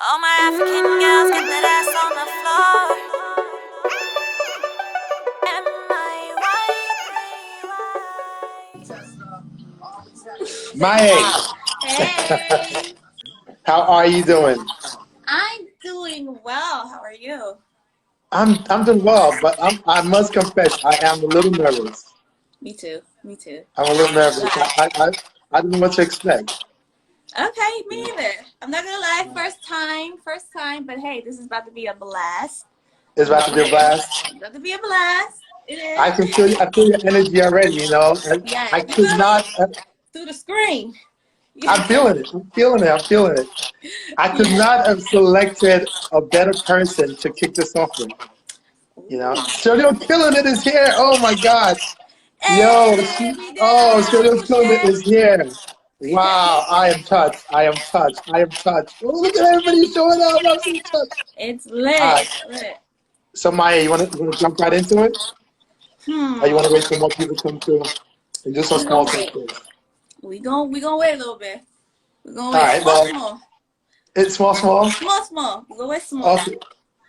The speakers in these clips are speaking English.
All my African girls get that ass on the floor. Miy3y, Hey, how are you doing? I'm doing well. How are you? I'm doing well, but I must confess I am a little nervous. Me too. Me too. I'm a little nervous. Why? I don't know what to expect. Okay, me either. I'm not gonna lie. First time. But hey, this is about to be a blast. It's about to be a blast. It's about to be a blast. It I is. can feel I feel your energy already. Yeah, I you could feel it not. through the screen. I'm feeling it. I'm feeling it. I'm feeling it. I could Yeah. not have selected a better person to kick this off with. Ooh. Serial Killing It is here. Oh my God. Yo, Hey, we did oh, it. Serial We Killing It did is here. Wow, it. I am touched. I am touched. I am touched. Oh, look at everybody showing up. I'm so touched. It's All lit. right. Lit. So Maya, you wanna jump right into it? Or you Hmm. wanna wait for more people to come through and do some We small gonna things wait. first? We gonna wait a little bit. We're gonna All wait. right, Small, well, small. it's small, small. Small. We're gonna wait small. Okay.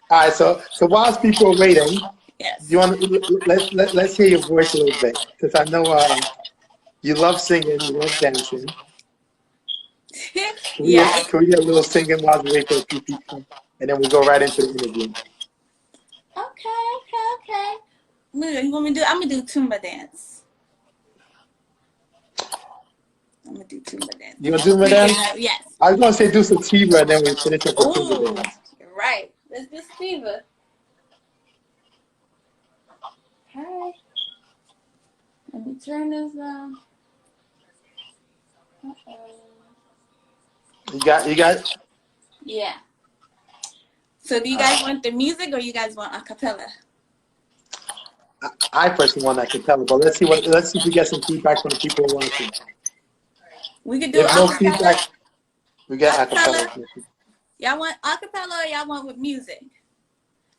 All right, so whilst people are waiting, Yes. you want let's hear your voice a little bit because I know you love singing, you love dancing. Yeah. Can we get a little singing while we wait for a few people, and then we go right into the interview? Okay. Look, you want me to do? I'm gonna do Tumba dance. I'm gonna do Tumba dance. You gonna do my dance? Yes. I was gonna say do sativa, and then we finish up with Tumba Ooh, dance. you're right. Let's do Steva. Hi. Let me turn this down. You got. Yeah. So, do you guys want the music or you guys want a cappella? I personally want that capella, but let's see if we get some feedback from the people watching. We could do If no acapella. feedback, we get Acapella. acapella. Y'all want acapella or y'all want with music?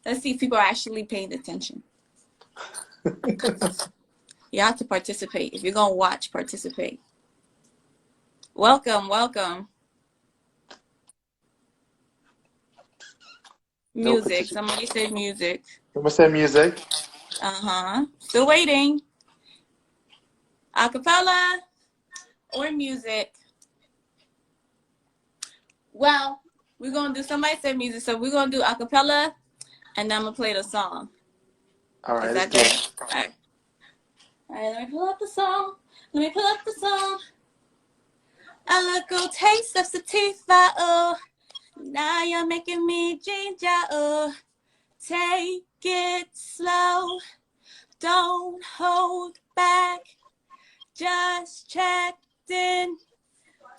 Let's see if people are actually paying attention. You have to participate. If you're gonna watch, participate. Welcome. No Music. participation. Somebody said music. I'm gonna say music. Still waiting. Acapella or music. Well, we're gonna do somebody said music, so we're gonna do acapella and then I'm gonna play the song. All Is right, let's that do good? it. Alright. Alright, let me pull up the song. A little taste of sativa, oh. Now you're making me ginger, oh. Take it slow. Don't hold back. Just checked in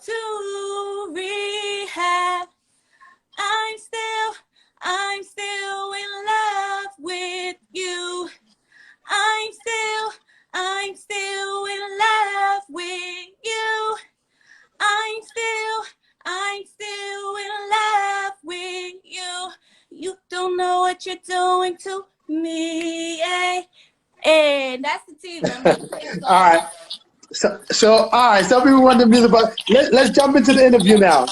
to rehab. I'm still in love with you. I'm still in love with you. I'm still in love with you. You don't know what you're doing to me. Hey, that's the team. All right. All right. Some people want the music, but let's jump into the interview now.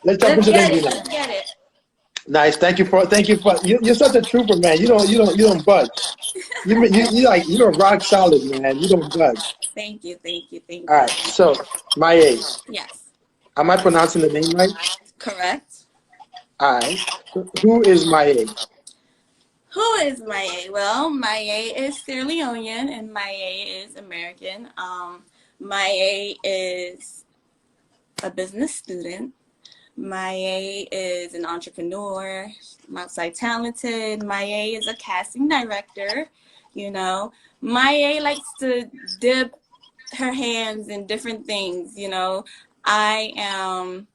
Let's jump Let's into the get interview it. now. Let's get it. Nice. Thank you for you're such a trooper, man. You don't budge. You're rock solid, man. You don't budge. Thank you. All right. So Miy3y, Yes. am I pronouncing the name right? Correct. All right. Who is Miy3y? Who is Miy3y? Well, Miy3y is Sierra Leonean and Miy3y is American. Miy3y is a business student. Miy3y is an entrepreneur, multi-talented. Miy3y is a casting director. You know, Miy3y likes to dip her hands in different things. I am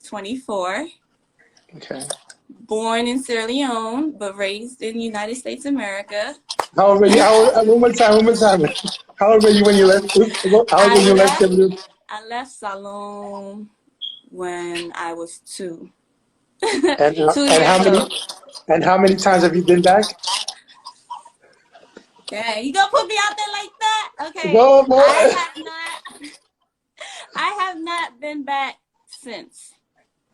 24, Okay. born in Sierra Leone, but raised in the United States of America. How old were you? One more time. One more time. How old were you when you left? How old were I you left? left I left Salone when I was 2. And 2 years old. how many times have you been back? Yeah, you gonna put me out there like that? Okay. Go, boy. I have not been back since.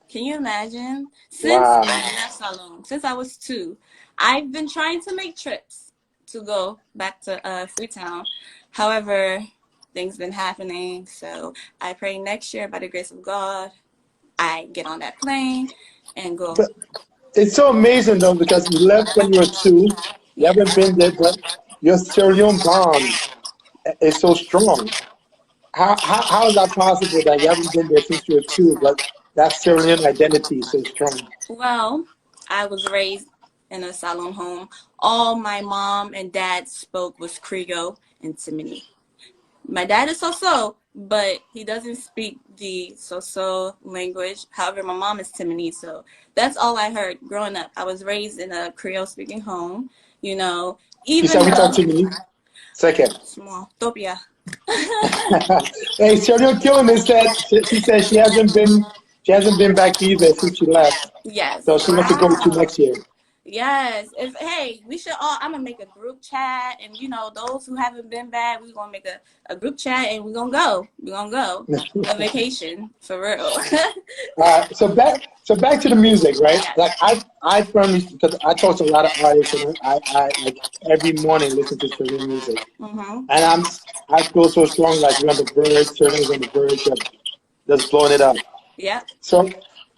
Can you imagine? Since Wow. I left Salon, since I was 2, I've been trying to make trips to go back to Freetown. However, things been happening, so I pray next year by the grace of God, I get on that plane and go. But it's so amazing though because you left when you were 2. You haven't Yes. been there, but your Sierra Leone bond is so strong. How is that possible that you haven't been there since you were 2, but that Sierra Leone identity is so strong? Well, I was raised in a Salon home. All my mom and dad spoke was Creole and Timini. My dad is so, but he doesn't speak the so language. However, my mom is Timini, so that's all I heard growing up. I was raised in a Creole speaking home, you know, You said even we talk though to me. Second. small Topia. Hey, Sierra Leone killing it said she said she hasn't been back either since she left. Yes. So she wants to go with you Wow. next year. Yes. If hey, we should all I'm gonna make a group chat and those who haven't been back, we're gonna make a group chat and we're gonna go. We're gonna go. A vacation for real. So back to the music, right? Yes. Like I firmly because I talk to a lot of artists and I like every morning listen to certain music, Mhm. and I feel so strong like you're on the verge, certain is on the verge of just blowing it up. Yep. So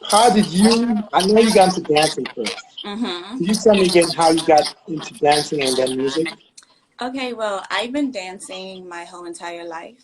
how did you? I know you got into dancing first. Mhm. Could you tell me again how you got into dancing and then music? Okay, well, I've been dancing my whole entire life.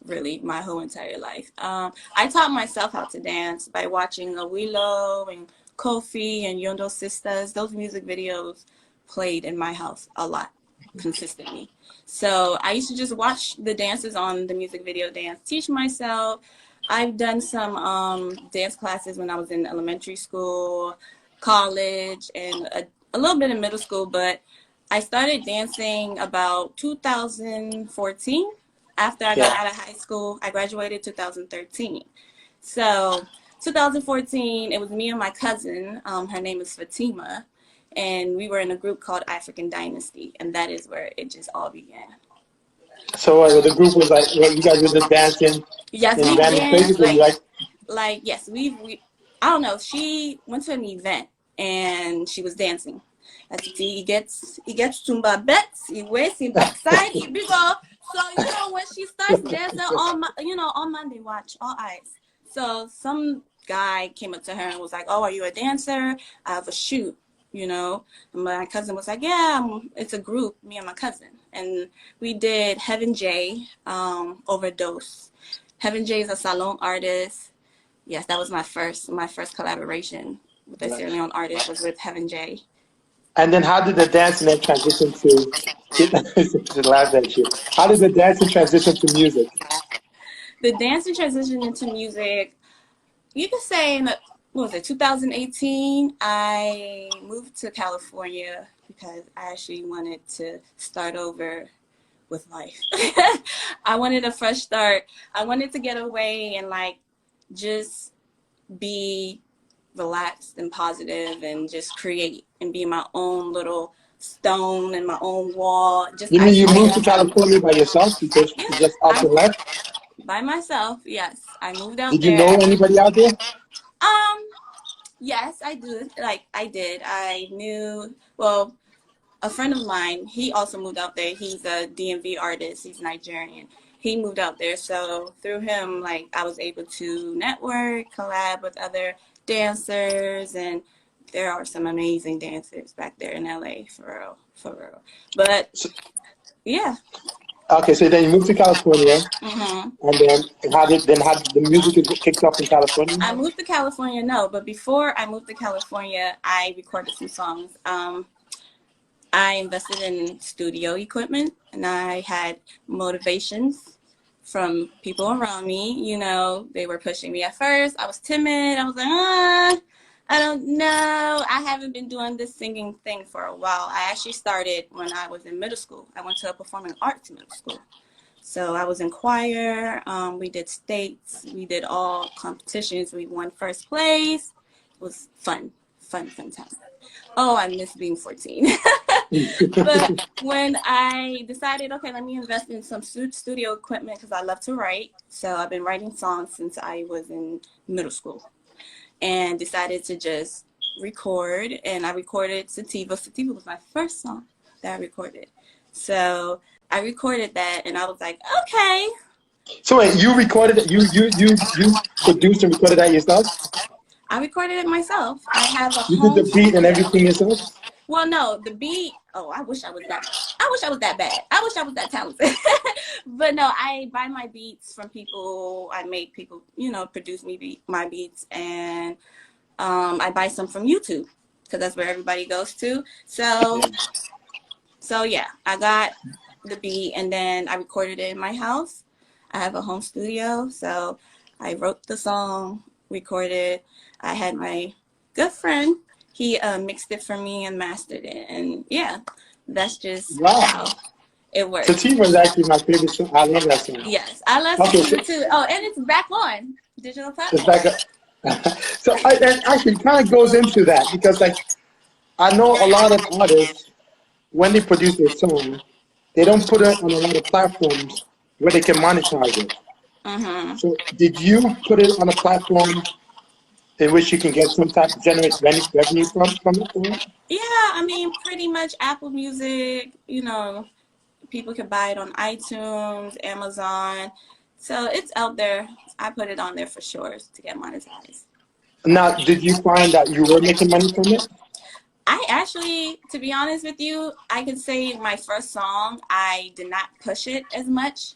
Really, my whole entire life. I taught myself how to dance by watching Awilo and Kofi and Yondo Sisters. Those music videos played in my house a lot, consistently. So I used to just watch the dances on the music video dance, teach myself. I've done some dance classes when I was in elementary school, college, and a little bit in middle school, but I started dancing about 2014 after I got Yeah. out of high school. I graduated 2013. So 2014, it was me and my cousin. Her name is Fatima. And we were in a group called African Dynasty. And that is where it just all began. So the group was like, well, you guys were just dancing Yes, in we random danced places, or you like? like yes, we I don't know. She went to an event and she was dancing. As he gets Tumba bets, he wears his backside, he big up. So when she starts dancing, all Monday watch, all eyes. So some guy came up to her and was like, "Oh, are you a dancer? I have a shoot." And my cousin was like, "Yeah, it's a group, me and my cousin." And we did Heaven J, Overdose. Heaven J is a salon artist. Yes, that was my first collaboration with a Sierra Leone artist was with Heaven J. And then how did the dancing then transition to? To laugh at you. How did the dancing transition to music? The dancing transition into music, you could say what was it, 2018, I moved to California because I actually wanted to start over with life. I wanted a fresh start. I wanted to get away and just be relaxed and positive and just create and be my own little stone and my own wall, just You mean you moved to isolate myself. California by yourself? Yeah, You just up I and left? by myself. Yes, I moved out Did you there. know anybody out there? Um, yes, I do. I did. I knew. Well, a friend of mine, he also moved out there. He's a DMV artist. He's Nigerian. He moved out there, so through him, I was able to network, collab with other dancers, and there are some amazing dancers back there in LA, for real, for real. But So, yeah. okay, so then you moved to California, hmm and then how did the music kicked off in California? I moved to California, no, but before I moved to California, I recorded some songs. I invested in studio equipment and I had motivations from people around me. They were pushing me at first. I was timid. I was like, I don't know. I haven't been doing this singing thing for a while. I actually started when I was in middle school. I went to a performing arts middle school. So I was in choir. We did states. We did all competitions. We won first place. It was fun, fun, fun time. Oh, I miss being 14. But when I decided, okay, let me invest in some studio equipment because I love to write. So I've been writing songs since I was in middle school, and decided to just record. And I recorded Sativa. Sativa was my first song that I recorded. So I recorded that, and I was like, okay. So wait, you recorded it? You produced and recorded that yourself? I recorded it myself. I have a You did home the beat and studio. everything yourself? Well, no, the beat. Oh, I wish I was that. I wish I was that bad. I wish I was that talented. But no, I buy my beats from people. I make people, produce my beats, and I buy some from YouTube because that's where everybody goes to. So, Yeah. so yeah, I got the beat, and then I recorded it in my house. I have a home studio, so I wrote the song, recorded. I had my good friend. He mixed it for me and mastered it, and yeah, that's just Wow. how it works. Sativa is actually my favorite song. I love that song. Yes, I love Okay, so Sativa too. Oh, and it's back on digital it's platform. back up. So and actually it kind of goes into that because like I know a lot of artists when they produce their song, they don't put it on a lot of platforms where they can monetize it. Mm-hmm. So did you put it on a platform in which you can get some type of generate revenue from it? Or? Yeah, I mean, pretty much Apple Music. People can buy it on iTunes, Amazon. So it's out there. I put it on there for sure to get monetized. Now, did you find that you were making money from it? I actually, to be honest with you, I could say my first song, I did not push it as much.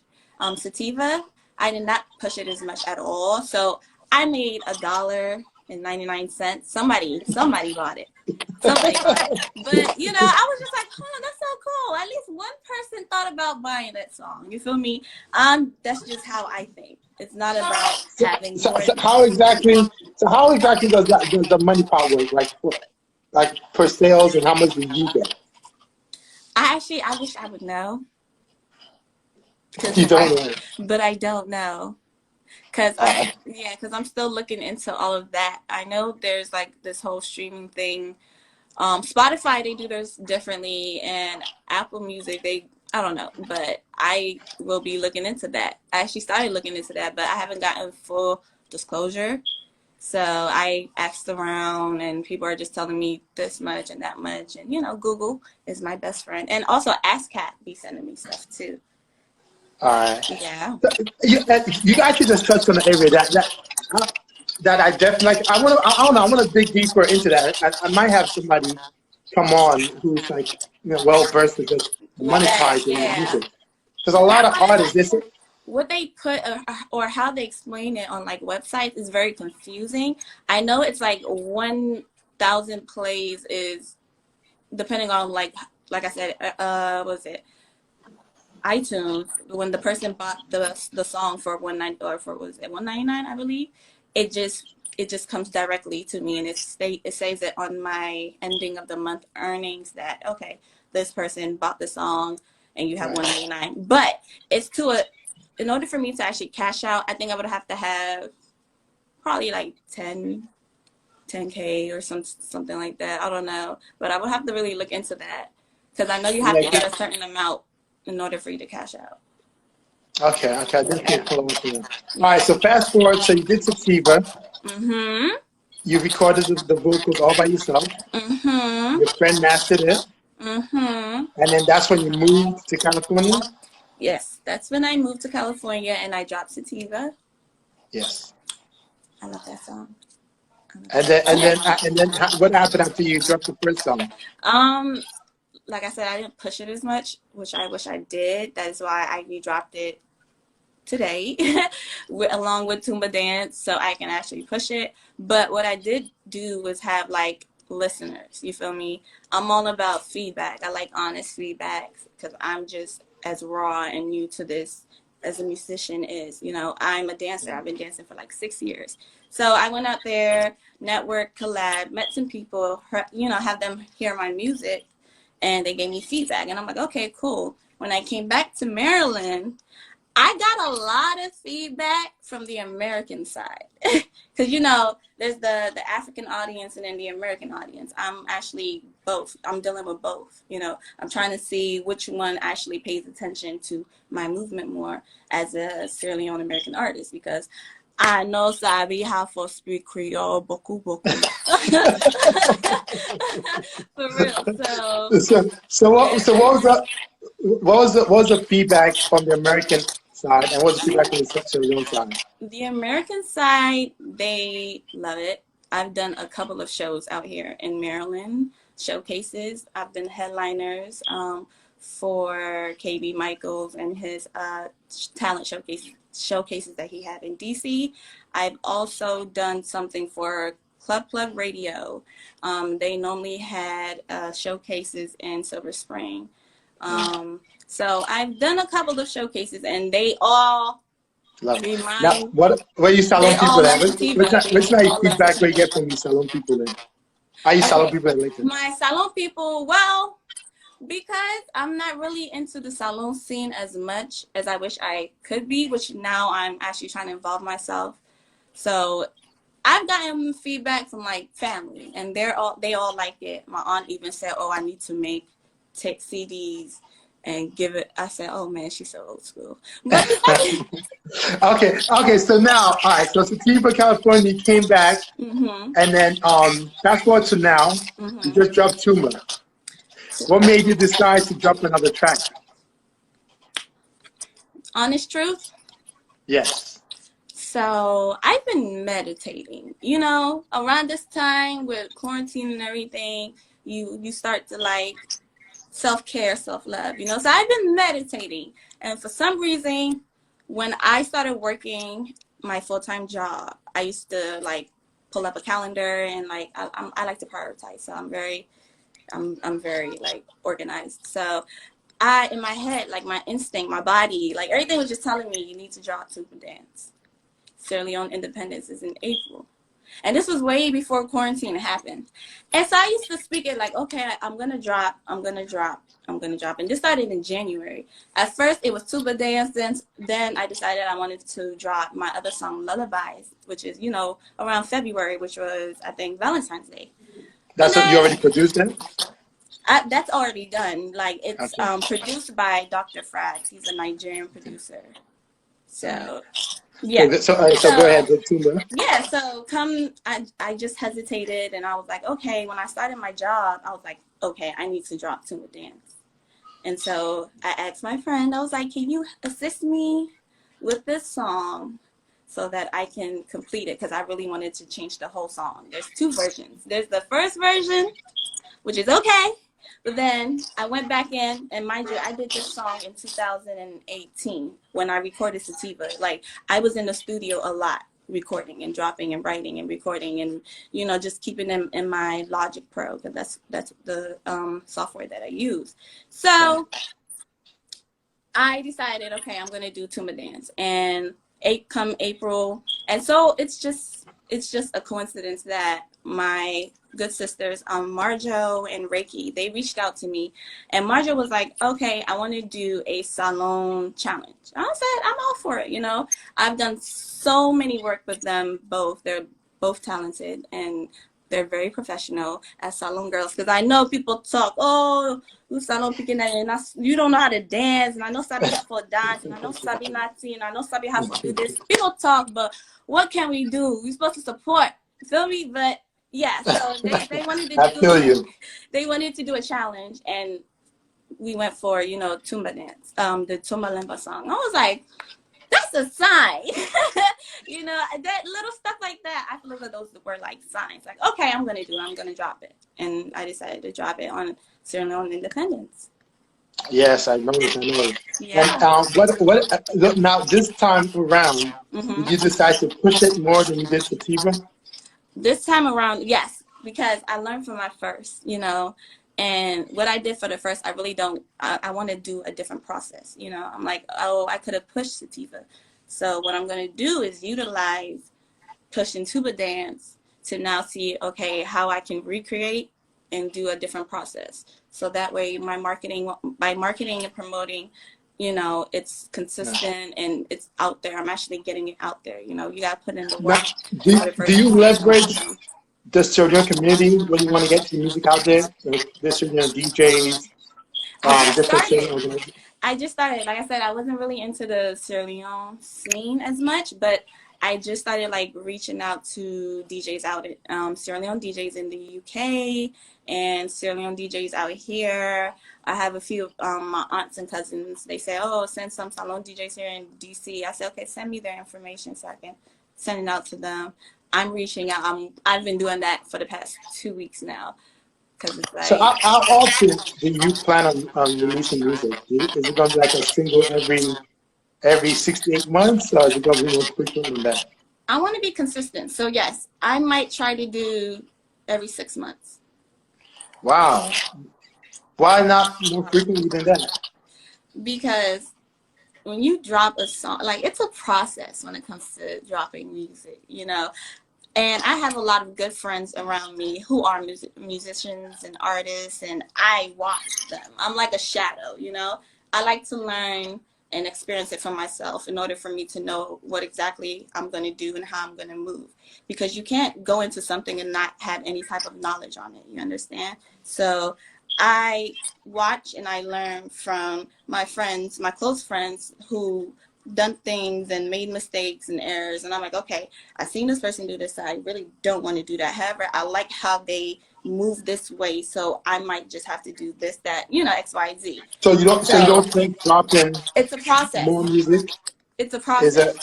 Sativa, I did not push it as much at all. So I made $1.99. Somebody bought it. Somebody bought it. But, I was just like, that's so cool. At least one person thought about buying that song. You feel me? That's just how I think. It's not about So, having so, more. so how exactly? So how exactly does the money part work? Like per sales and how much do you get? I wish I would know. You don't know. But I don't know. Cause I'm still looking into all of that. I know there's like this whole streaming thing. Spotify, they do theirs differently, and Apple Music, I don't know, but I will be looking into that. I actually started looking into that, but I haven't gotten full disclosure. So I asked around, and people are just telling me this much and that much, and Google is my best friend, and also AskCat be sending me stuff too. All right. Yeah. You actually just touched on the area uh, that I definitely like. I don't know. I want to dig deeper into that. I might have somebody come on who's like well versed with just With that, monetizing their yeah. music. Because a lot That of artists, this what they put or how they explain it on like websites is very confusing. I know it's like 1,000 plays is depending on like I said, was it iTunes when the person bought the song for 190 or for was it 199 I believe, it just comes directly to me, and it says it on my ending of the month earnings that okay, this person bought the song and you have right. 199. But it's in order for me to actually cash out, I think I would have to have probably like 10K or something like that. I don't know, but I would have to really look into that because I know you have Yeah. to get a certain amount in order for you to cash out. Okay. Okay. I definitely Yeah. follow up on that. All right. So fast forward. So you did Sativa. Mhm. You recorded the vocals all by yourself. Mhm. Your friend mastered it, Mhm. and then that's when you moved to California. Yes, that's when I moved to California and I dropped Sativa. Yes. I love that song. I love And that then and then song. and then what happened after you dropped the first song? Um, like I said, I didn't push it as much, which I wish I did. That is why I re-dropped it today along with Tumba Dance so I can actually push it. But what I did do was have like listeners, you feel me? I'm all about feedback. I like honest feedback because I'm just as raw and new to this as a musician is. I'm a dancer. I've been dancing for like 6 years. So I went out there, network, collab, met some people, have them hear my music, and they gave me feedback. And I'm like, okay, cool. When I came back to Maryland, I got a lot of feedback from the American side because you know there's the African audience and then the American audience. I'm actually both. I'm dealing with both. You know, I'm trying to see which one actually pays attention to my movement more as a Sierra Leone American artist because I know Sabi how for speak Creole boku boku. For real. So yeah. So what was the feedback from the American side, and what was the feedback from the Sierra Leone side? The American side, they love it. I've done a couple of shows out here in Maryland, showcases. I've been headliners for KB Michaels and his talent showcases that he had in DC. I've also done something for Club Plug Radio. They normally had showcases in Silver Spring. So I've done a couple of showcases, and they all Love it. Now, remind. what you They salon people all at? love sativa. Which They nice all love feedback we sativa. get from you salon people then? Are you salon Okay, people that like it? my salon people. Well, because I'm not really into the salon scene as much as I wish I could be, which now I'm actually trying to involve myself. So I've gotten feedback from like family, and they all like it. My aunt even said, "Oh, I need to make take CDs and give it." I said, "Oh man, she's so old school." But Okay. So now, all right. So Sativa, California, you came back, mhm, and then fast forward to now, you mhm. just dropped Tumba. What made you decide to drop another track? Honest truth. Yes. So I've been meditating. You know, around this time with quarantine and everything, you start to like self-care, self-love, you know. So I've been meditating. And for some reason, when I started working my full-time job, I used to like pull up a calendar and like I like to prioritize. So I'm very like organized. So I in my head, like my instinct, my body, like everything was just telling me you need to draw Tumba dance. Sierra Leone independence is in April. And this was way before quarantine happened. And so I used to speak it like, okay, I'm going to drop, I'm going to drop, I'm going to drop. And this started in January. At first, it was Tuba Dance. Then I decided I wanted to drop my other song, Lullabies, which is, you know, around February, which was, I think, Valentine's Day. And That's what you then already produced it? that's already done. Like, it's Okay. produced by Dr. Frags. He's a Nigerian producer. All right. So, yeah. So go So ahead, with Tumba. yeah, so I just hesitated and I was like, okay, when I started my job, I was like, okay, I need to drop Tumba Dance. And so I asked my friend, I was like, can you assist me with this song so that I can complete it? Because I really wanted to change the whole song. There's two versions. There's the first version, which is okay. But then I went back in, and mind you, I did this song in 2018 when I recorded Sativa. Like, I was in the studio a lot, recording and dropping and writing and recording and, you know, just keeping them in my Logic Pro, because that's the software that I use. Right. So I decided, okay, I'm gonna do Tumba Dance, and come April, and so it's just a coincidence that my good sisters, Marjo and Reiki, they reached out to me, and Marjo was like, okay, I want to do a salon challenge. I said, I'm all for it. You know, I've done so many work with them both. They're both talented and they're very professional as salon girls, because I know people talk, oh, you salon picking that, and you don't know how to dance, and I know Sabi have for dance, and I know Sabi Nati, and I know Sabi have for do this. People talk, but what can we do? We're supposed to support. Feel me? But yeah, so they wanted to I feel do you. they wanted to do a challenge, and we went for, you know, Tumba Dance, the Tumba Limba song. I was like, that's a sign. You know, that little stuff like that, I feel like those were like signs. Like, okay, I'm gonna drop it. And I decided to drop it on Sierra Leone Independence. Yes, I know it. I know it. And Yeah. now this time around, did you Hmm. decide to push it more than you did Sativa? This time around, yes, because I learned from my first, you know, and what I did for the first, I really don't, I want to do a different process, you know. I'm like, oh, I could have pushed sativa. So what I'm going to do is utilize pushing Tuba Dance to now see, okay, how I can recreate and do a different process. So that way by marketing and promoting you know, it's consistent and it's out there. I'm actually getting it out there. You know, you got to put in the Now, work in order for do it to you see its leverage momentum. the Syrian community when you want to get your music out there? Like the Syrian DJs, I just different Syrian started. organizations. I just started. Like I said, I wasn't really into the Sierra Leone scene as much, but I just started like reaching out to DJs out at Sierra Leone DJs in the UK and Sierra Leone DJs out here. I have a few my aunts and cousins. They say, "Oh, send some salon DJs here in DC." I said, "Okay, send me their information so I can send it out to them." I'm reaching out. I've been doing that for the past 2 weeks now because it's So like how often do you plan on releasing music? Is it going to be like a single every 6 to 8 months, or is it going to be more frequent than that? I want to be consistent. So yes, I might try to do every 6 months Wow. Why not more frequently than that? because when you drop a song, like it's a process when it comes to dropping music, you know. And I have a lot of good friends around me who are musicians and artists, and I watch them. I'm like a shadow, you know. I like to learn and experience it for myself in order for me to know what exactly I'm going to do and how I'm going to move. Because you can't go into something and not have any type of knowledge on it, you understand? So I watch and I learn from my friends, my close friends who done things and made mistakes and errors, and I'm like, okay, I've seen this person do this, so I really don't want to do that. However, I like how they move this way, so I might just have to do this, that, you know, X, Y, Z. So you So don't think dropping it's a process. more music It's a is process.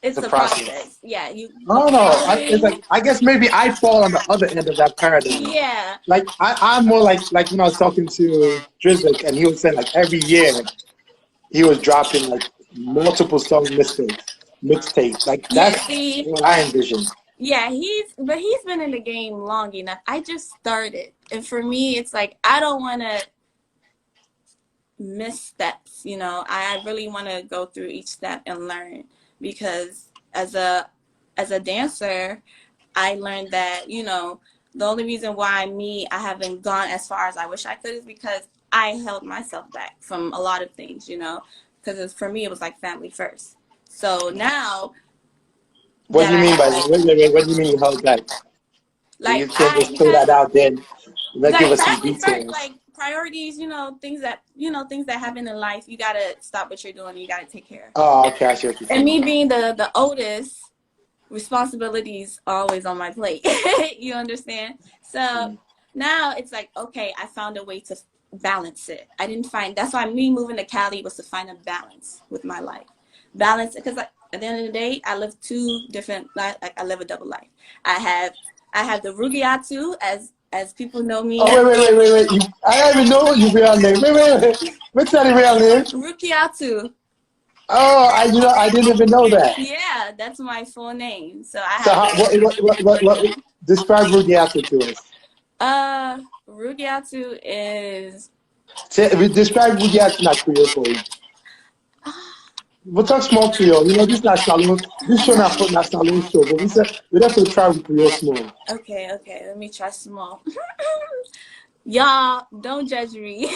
it's It's a a process? process. Yeah, you I the don't know. It's quality. like I guess maybe I fall on the other end of that paradigm. Yeah, Like I'm more like when I was talking to Drizik, and he was saying like every year he was dropping like multiple song mixtapes. Like yeah. that's See, what I envision. yeah, he's been in the game long enough. I just started, and for me, it's like I don't want to missteps. You know, I really want to go through each step and learn because as a dancer, I learned that, you know, the only reason why I haven't gone as far as I wish I could is because I held myself back from a lot of things, you know, because for me it was like family first. So now What do that you I mean have by that? What do you mean you held back? So like you can't I just throw because that out there. Like give like us some family first, details. like priorities, things that happen in life, you gotta stop what you're doing, you gotta take care of. Oh, okay, I see what you're And saying. me being the oldest, responsibilities always on my plate. You understand? So Mm. now it's like, okay, I found a way to balance it. I didn't find that's why me moving to Cali was to find a balance with my life. Balance because like, at the end of the day, I live two different like I live a double life. I have I have the Rugiatu as people know me. Oh wait. I don't even know your real name. Wait. What's that real name? Rukiatu. Oh, I didn't even know that. Yeah, that's my full name. So I So have how, the describe Rudiato to us. Rugiatu is Describe Rudiato not Creole for you. We'll talk small Creole. You know, this not salon. This show not salon show, but we have to try with Creole small. okay, let me try some more. Y'all, don't judge me.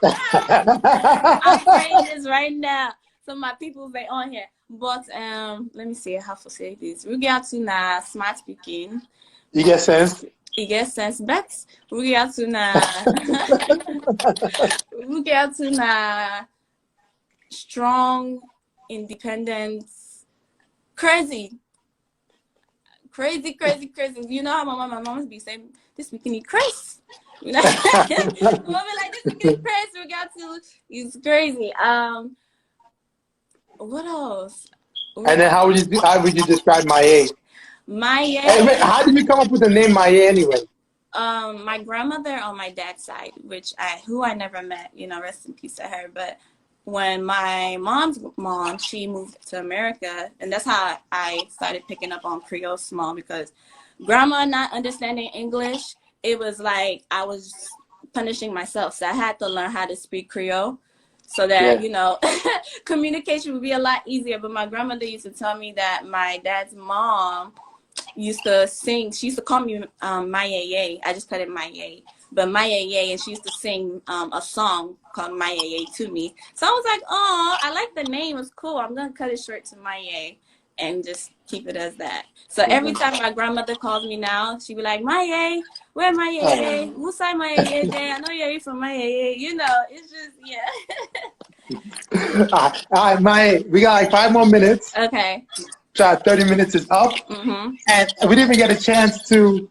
I'm saying this right now. So my people they on here. But let me see how to say this. Rugiatu na smart speaking. You get sense? It gets sense, but Rugiatu na Rugiatu na strong, independent, crazy. Crazy. You know how my mom be saying this bikini crazy. You know, mom be like this bikini crazy. We got to. It's crazy. What else? And then how would you describe Miy3y? Hey, wait, My how did you come up with the name Miy3y anyway? my grandmother on my dad's side, which I never met. You know, rest in peace to her. But when my mom's mom, she moved to America, and that's how I started picking up on Creole small because grandma not understanding English, it was like I was punishing myself. So I had to learn how to speak Creole so that, Yeah. you know, communication would be a lot easier. But my grandmother used to tell me that my dad's mom used to sing. She used to call me Miy3y. I just called it Miy3y. but Miy3y, and she used to sing a song called Miy3y to me. So I was like, oh, I like the name. It's cool. I'm gonna cut it short to Miy3y and just keep it as that. So every time my grandmother calls me now, she be like, Miy3y, where Miy3y? Who say Miy3y there? I know you're from Miy3y. You know, it's just yeah. All right, Miy3y, we got like 5 more minutes. Okay. So 30 minutes is up, and we didn't even get a chance to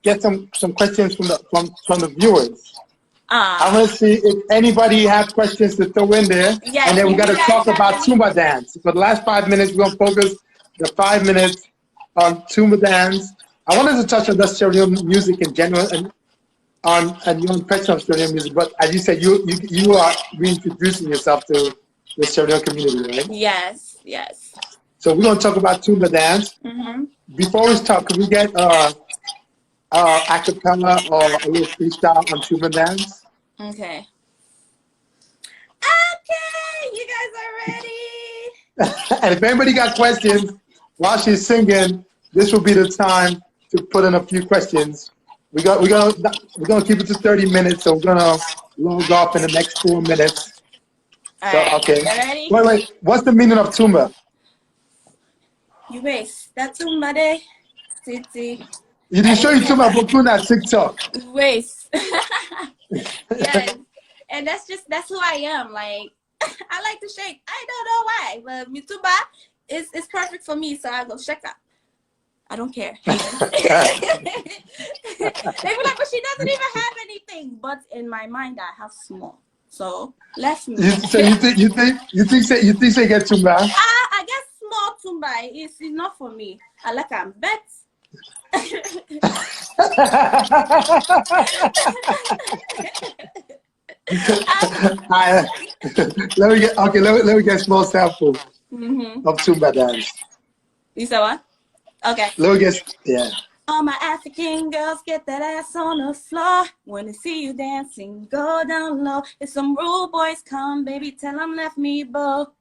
get some questions from the viewers. I want to see if anybody have questions to throw in there, Yes, and then we got to talk about any... Tumba dance. For the last 5 minutes, we're gonna focus the 5 minutes on Tumba dance. I wanted to touch on the Sierra Leone music in general and your impression of Sierra Leone music. But as you said, you are reintroducing yourself to the Sierra Leone community, right? Yes, yes. So we're gonna talk about Tumba dance. Before we start, could we get acapella or a little freestyle on Tumba dance? Okay. Okay, you guys are ready. And if anybody got questions while she's singing, this will be the time to put in a few questions. We're gonna keep it to 30 minutes, so we're gonna log off in the next 4 minutes. All So right, okay. you ready? Wait. What's the meaning of Tumba? You waste that Tumba day, Titi. You didn't show you Tumba Bokuna at TikTok. Waste. Yes, and that's who I am. Like I like to shake. I don't know why, but Tumba is perfect for me. So I go shake up. I don't care. They be like, but she doesn't even have anything. But in my mind, I have small. So let's move. So you think they get Tumba? I guess small Tumba is enough for me. I like them bet. Let me get small sample of Tumba dance. You said what? Okay. Let me get All my African girls, get that ass on the floor. When they see you dancing, go down low. If some rude boys come, baby, tell them left me bow.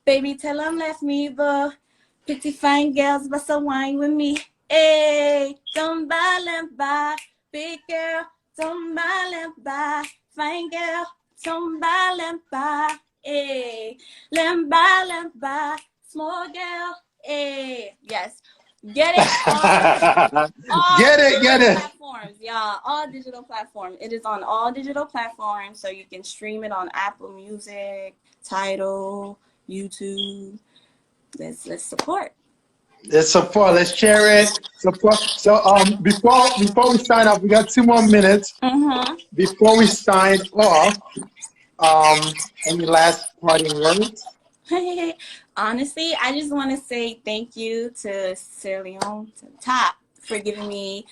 Baby, tell them left me bow. Pretty fine girls, bust a wine with me. Hey, Tumba lemba, big girl, Tumba lemba, fine girl, Tumba lemba. Hey, lemba, small girl. Hey, yes. Get it on all get it. platforms, y'all. All digital platforms. It is on all digital platforms, so you can stream it on Apple Music, Tidal, YouTube. Let's support. Let's support. Let's share it. Support. So before we sign off, we got 2 more minutes. Before we sign off, any last parting words? Honestly, I just want to say thank you to SierraLeoneToTheTop for giving me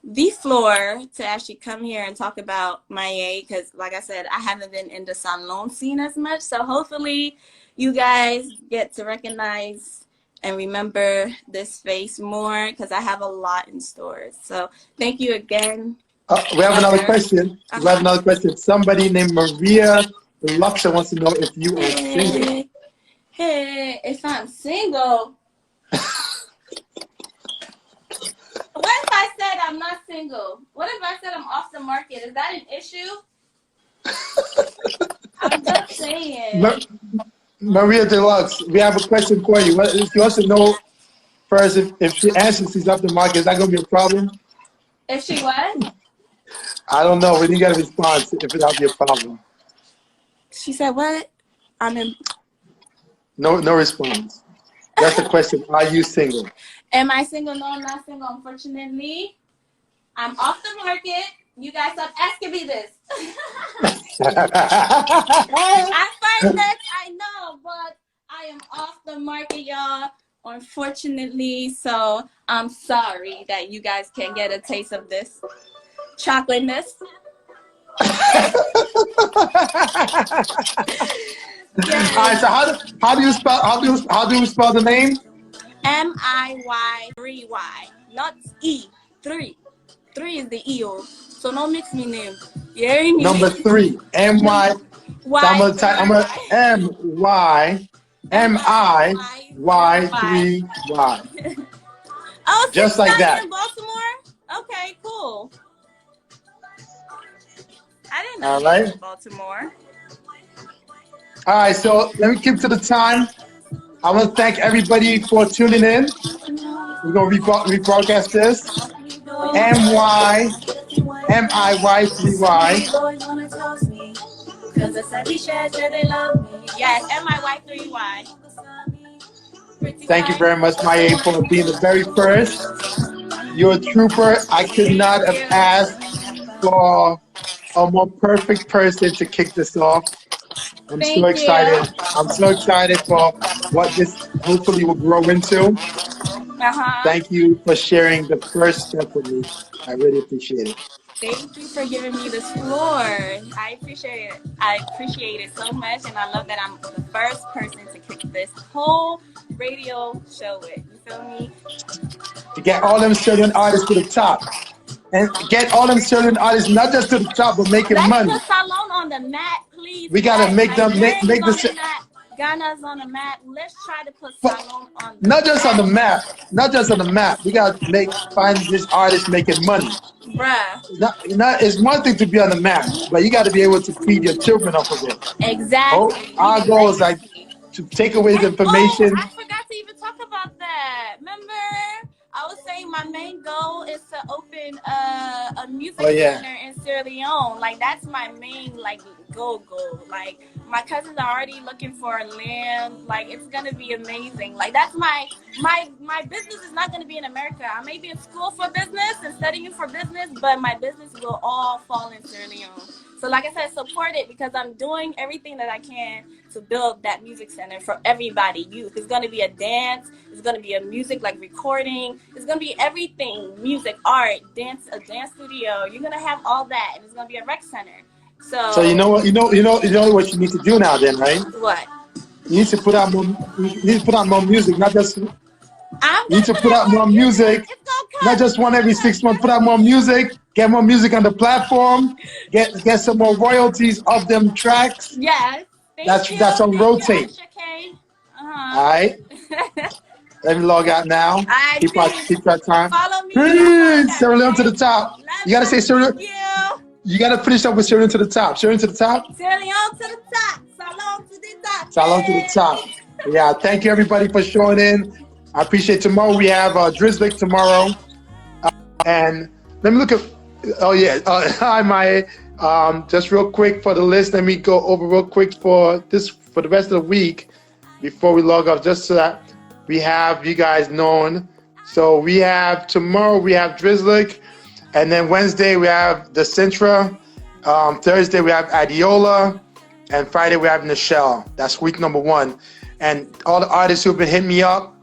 the floor to actually come here and talk about Miy3y, because like I said, I haven't been in the salon scene as much. So hopefully you guys get to recognize and remember this face more, because I have a lot in stores. So thank you again. We have another question. We have another question. Somebody named Miy3y wants to know if you are single. Hey, if I'm single, what if I said I'm not single? What if I said I'm off the market? Is that an issue? I'm just saying. Miy3y Deluxe, we have a question for you. She wants to know first if she answers she's off the market, is that going to be a problem? If she what? I don't know. We didn't get a response if it'll be a problem. She said what? I'm in. No response. That's the question. Are you single? Am I single? No, I'm not single. Unfortunately, I'm off the market. You guys stop asking me this. At first, I know, but I am off the market, y'all. Unfortunately, so I'm sorry that you guys can't get a taste of this chocolateness. Yes. All right. So how do you spell the name? Miy3y, not E3. 3 is the EO, so no mix me name. Yeah, Number 3, M-Y. I'm gonna type. I'm gonna M-Y-M-I-Y-3-Y. Oh, Just like that. In Baltimore. Okay, cool. All right. Baltimore. All right. So let me keep to the time. I want to thank everybody for tuning in. We're gonna rebroadcast this. MY Miy3y. Cause I said we share, they love me. Yes, Miy3y. Thank you very much, Miy3y, for being the very first. You're a trooper. I could not have asked for a more perfect person to kick this off. I'm so Thank you. excited. I'm so excited for what this hopefully will grow into. Thank you for sharing the first step with me. I really appreciate it. Thank you for giving me this floor. I appreciate it. I appreciate it so much, and I love that I'm the first person to kick this whole radio show with. You feel me? To get all them certain artists to the top. And get all them certain artists not just to the top, but making money. Let's put Salone on the mat, please. We gotta make them make this. Ghana's on the map. Let's try to put Salone on the not just on the map. Not just on the map. We gotta find this artist making money. Bruh. It's one thing to be on the map, but you got to be able to feed your children off of it. Exactly. Our goal is like to take away the information. Oh, I forgot to even talk about that. Remember, I was saying my main goal is to open a music center in Sierra Leone. Like that's my main goal. Like my cousins are already looking for land. Like it's gonna be amazing. Like that's my business is not gonna be in America. I may be in school for business and studying for business, but my business will all fall in Sierra Leone. So like I said, support it because I'm doing everything that I can to build that music center for everybody, youth. It's going to be a dance. It's going to be a music like recording. It's going to be everything, music, art, dance, a dance studio. You're going to have all that, and it's going to be a rec center. So you know what you need to do now then, right? What? You need to put out more. You need to put out more music, not just. You need to put out more music, not just one every 6 months. Put out more music. Get more music on the platform. Get some more royalties of them tracks. Yes. That's on rotate. All right. Let me log out now. Keep our time. Follow me. Sierra Leone to the top. You gotta say Sierra. You gotta finish up with Sierra Leone to the top. Sierra Leone to the top. Sierra Leone to the top. Salone to the top. Salone to the top. Yeah. Thank you everybody for showing in. I appreciate tomorrow. We have Drizzlick tomorrow. And let me look at. Oh yeah. Hi, Miy3y. Just real quick for the list. Let me go over real quick for the rest of the week before we log off, just so that we have you guys known. So we have tomorrow. We have Drizzlick, and then Wednesday we have the Centra. Thursday we have Adiola, and Friday we have Nichelle. That's week number 1. And all the artists who've been hitting me up,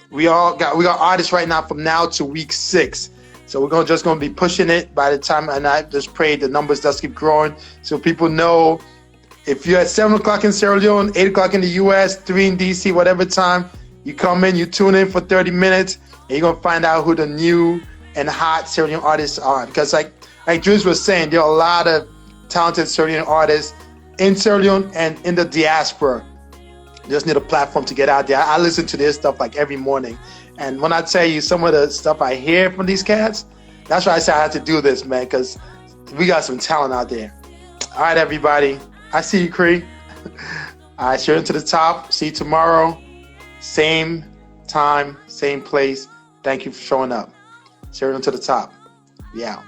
we got artists right now from now to week 6. So we're just gonna be pushing it by the time, and I just pray the numbers just keep growing, so people know if you're at 7 o'clock in Sierra Leone, 8 o'clock in the US, 3 in DC, whatever time, you come in, you tune in for 30 minutes, and you're gonna find out who the new and hot Sierra Leone artists are. Because like Drews was saying, there are a lot of talented Sierra Leone artists in Sierra Leone and in the diaspora. You just need a platform to get out there. I listen to their stuff like every morning. And when I tell you some of the stuff I hear from these cats, that's why I said I had to do this, man, because we got some talent out there. All right, everybody. I see you, Cree. All right, Sierra Leone to the top. See you tomorrow. Same time, same place. Thank you for showing up. Sierra Leone to the top. We out.